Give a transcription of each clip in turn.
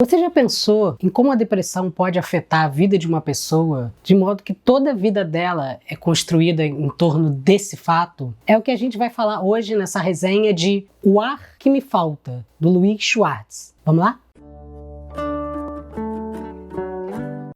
Você já pensou em como a depressão pode afetar a vida de uma pessoa, de modo que toda a vida dela é construída em torno desse fato? É o que a gente vai falar hoje nessa resenha de O Ar que Me Falta, do Louis Schwartz. Vamos lá?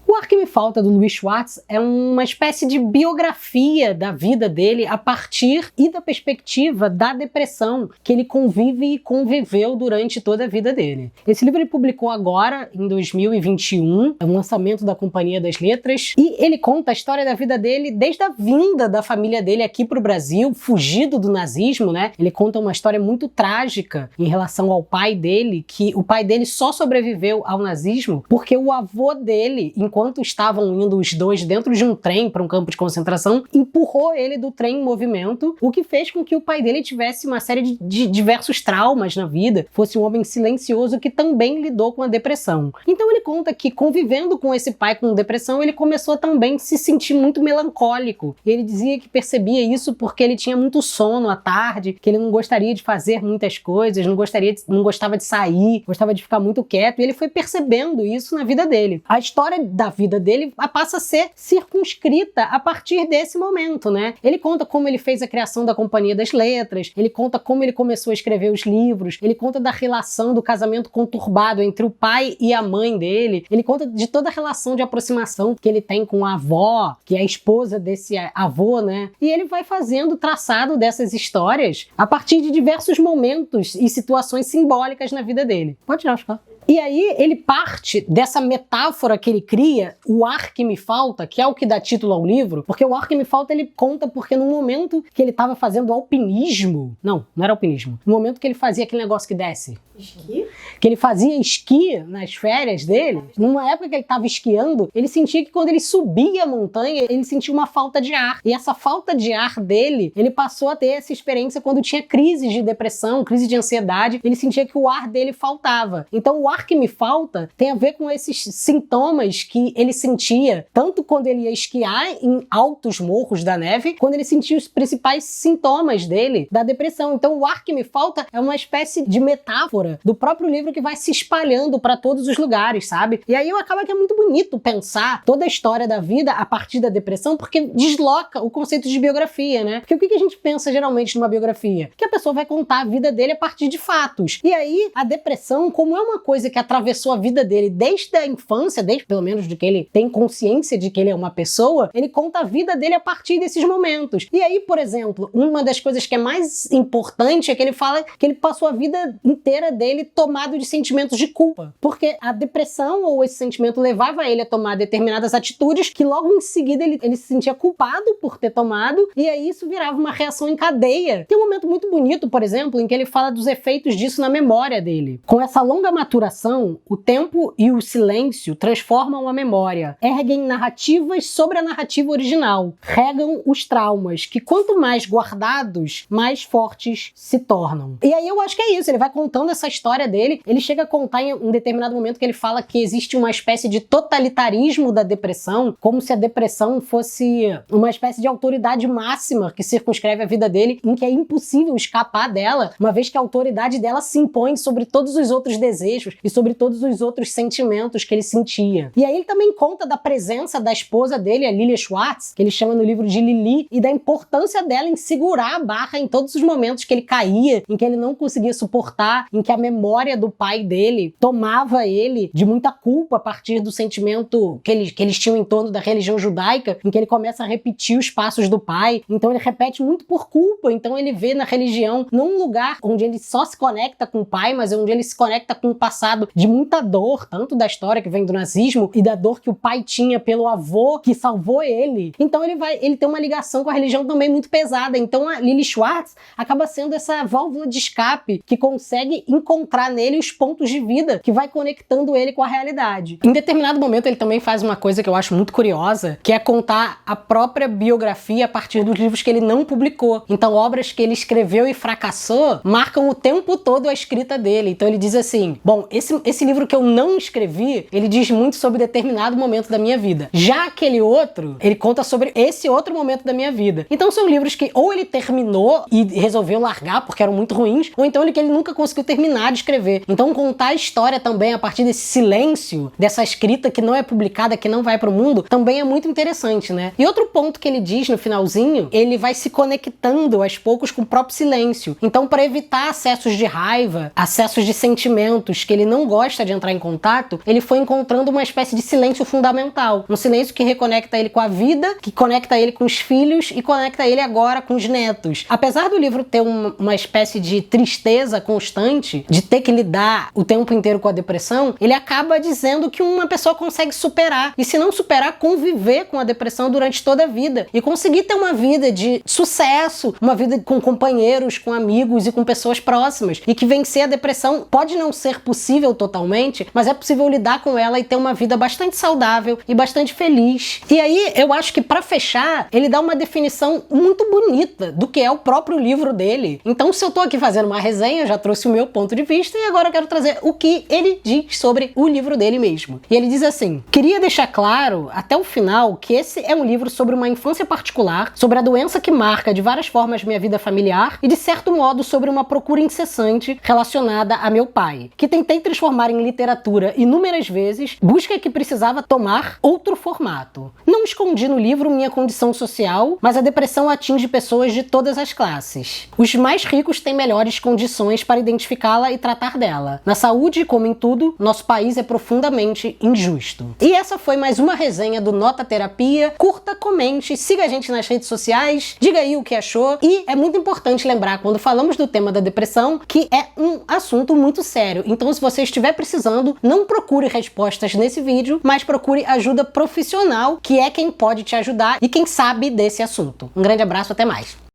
O Ar que Me Falta, do Louis Schwartz, é uma espécie de biografia da vida dele a partir e da perspectiva da depressão que ele convive e conviveu durante toda a vida dele. Esse livro ele publicou agora, em 2021, é um lançamento da Companhia das Letras, e ele conta a história da vida dele desde a vinda da família dele aqui para o Brasil, fugido do nazismo, né? Ele conta uma história muito trágica em relação ao pai dele, que o pai dele só sobreviveu ao nazismo porque o avô dele, enquanto estavam indo os dois dentro de um trem para um campo de concentração, empurrou ele do trem em movimento, o que fez com que o pai dele tivesse uma série de diversos traumas na vida, fosse um homem silencioso que também lidou com a depressão. Então ele conta que, convivendo com esse pai com depressão, ele começou também a se sentir muito melancólico. Ele dizia que percebia isso porque ele tinha muito sono à tarde, que ele não gostaria de fazer muitas coisas, não gostava de sair, gostava de ficar muito quieto, e ele foi percebendo isso na vida dele. A história da vida dele passa a ser circunscrita a partir desse momento, né? Ele conta como ele fez a criação da Companhia das Letras, ele conta como ele começou a escrever os livros, ele conta da relação do casamento conturbado entre o pai e a mãe dele, ele conta de toda a relação de aproximação que ele tem com a avó, que é a esposa desse avô, né? E ele vai fazendo o traçado dessas histórias a partir de diversos momentos e situações simbólicas na vida dele. Pode tirar os carros. E aí ele parte dessa metáfora que ele cria, o ar que me falta, que é o que dá título ao livro, porque o ar que me falta ele conta porque no momento que ele estava fazendo alpinismo, não era alpinismo, no momento que ele fazia aquele negócio que desce. Esqui? Que ele fazia esqui nas férias dele, numa época que ele estava esquiando, ele sentia que quando ele subia a montanha, ele sentia uma falta de ar. E essa falta de ar dele, ele passou a ter essa experiência quando tinha crises de depressão, crise de ansiedade, ele sentia que o ar dele faltava. Então o ar que me falta tem a ver com esses sintomas que ele sentia, tanto quando ele ia esquiar em altos morros da neve, quando ele sentia os principais sintomas dele, da depressão. Então o ar que me falta é uma espécie de metáfora do próprio livro que vai se espalhando para todos os lugares, sabe? E aí acaba que é muito bonito pensar toda a história da vida a partir da depressão, porque desloca o conceito de biografia, né? Porque o que a gente pensa geralmente numa biografia? Que a pessoa vai contar a vida dele a partir de fatos. E aí a depressão, como é uma coisa que atravessou a vida dele desde a infância, desde pelo menos de que ele tem consciência de que ele é uma pessoa, ele conta a vida dele a partir desses momentos. E aí, por exemplo, uma das coisas que é mais importante é que ele fala que ele passou a vida inteira dele tomado de sentimentos de culpa, porque a depressão ou esse sentimento levava ele a tomar determinadas atitudes que logo em seguida ele se sentia culpado por ter tomado, e aí isso virava uma reação em cadeia. Tem um momento muito bonito, por exemplo, em que ele fala dos efeitos disso na memória dele. Com essa longa maturação, o tempo e o silêncio transformam a memória, erguem narrativas sobre a narrativa original, regam os traumas, que quanto mais guardados, mais fortes se tornam. E aí eu acho que é isso, ele vai contando essa história dele, ele chega a contar em um determinado momento que ele fala que existe uma espécie de totalitarismo da depressão, como se a depressão fosse uma espécie de autoridade máxima que circunscreve a vida dele, em que é impossível escapar dela, uma vez que a autoridade dela se impõe sobre todos os outros desejos e sobre todos os outros sentimentos que ele sentia. E aí ele também conta da presença da esposa dele, a Lilia Schwartz, que ele chama no livro de Lili, e da importância dela em segurar a barra em todos os momentos que ele caía, em que ele não conseguia suportar, em que a memória do pai dele tomava ele de muita culpa a partir do sentimento que eles tinham em torno da religião judaica, em que ele começa a repetir os passos do pai. Então ele repete muito por culpa, então ele vê na religião não um lugar onde ele só se conecta com o pai, mas onde ele se conecta com o passado de muita dor, tanto da história que vem do nazismo e da dor que o pai tinha pelo avô que salvou ele. Então ele tem uma ligação com a religião também muito pesada. Então a Lily Schwartz acaba sendo essa válvula de escape que consegue encontrar nele os pontos de vida que vai conectando ele com a realidade. Em determinado momento ele também faz uma coisa que eu acho muito curiosa, que é contar a própria biografia a partir dos livros que ele não publicou. Então obras que ele escreveu e fracassou marcam o tempo todo a escrita dele. Então ele diz assim, bom, esse livro que eu não escrevi, ele diz muito sobre determinado momento da minha vida. Já aquele outro, ele conta sobre esse outro momento da minha vida. Então são livros que ou ele terminou e resolveu largar porque eram muito ruins, ou então ele nunca conseguiu terminar de escrever. Então contar a história também a partir desse silêncio, dessa escrita que não é publicada, que não vai pro mundo, também é muito interessante, né? E outro ponto que ele diz no finalzinho, ele vai se conectando aos poucos com o próprio silêncio. Então, para evitar acessos de raiva, acessos de sentimentos que ele não gosta de entrar em contato, ele foi encontrando uma espécie de silêncio fundamental. Um silêncio que reconecta ele com a vida, que conecta ele com os filhos e conecta ele agora com os netos. Apesar do livro ter uma espécie de tristeza constante, de ter que lidar o tempo inteiro com a depressão, ele acaba dizendo que uma pessoa consegue superar. E se não superar, conviver com a depressão durante toda a vida. E conseguir ter uma vida de sucesso, uma vida com companheiros, com amigos e com pessoas próximas. E que vencer a depressão pode não ser possível totalmente, mas é possível lidar com ela e ter uma vida bastante saudável e bastante feliz. E aí, eu acho que pra fechar, ele dá uma definição muito bonita do que é o próprio livro dele. Então, se eu tô aqui fazendo uma resenha, eu já trouxe o meu ponto de vista e agora eu quero trazer o que ele diz sobre o livro dele mesmo. E ele diz assim: queria deixar claro, até o final, que esse é um livro sobre uma infância particular, sobre a doença que marca de várias formas minha vida familiar e, de certo modo, sobre uma procura incessante relacionada a meu pai, que tentei transformar em literatura inúmeras vezes, busca que precisava tomar outro formato. Não escondi no livro minha condição social, mas a depressão atinge pessoas de todas as classes. Os mais ricos têm melhores condições para identificá-la e tratar dela. Na saúde, como em tudo, nosso país é profundamente injusto. E essa foi mais uma resenha do Nota Terapia. Curta, comente, siga a gente nas redes sociais, diga aí o que achou. E é muito importante lembrar, quando falamos do tema da depressão, que é um assunto muito sério. Então, se você estiver precisando, não procure respostas nesse vídeo, mas procure ajuda profissional, que é quem pode te ajudar e quem sabe desse assunto. Um grande abraço, até mais!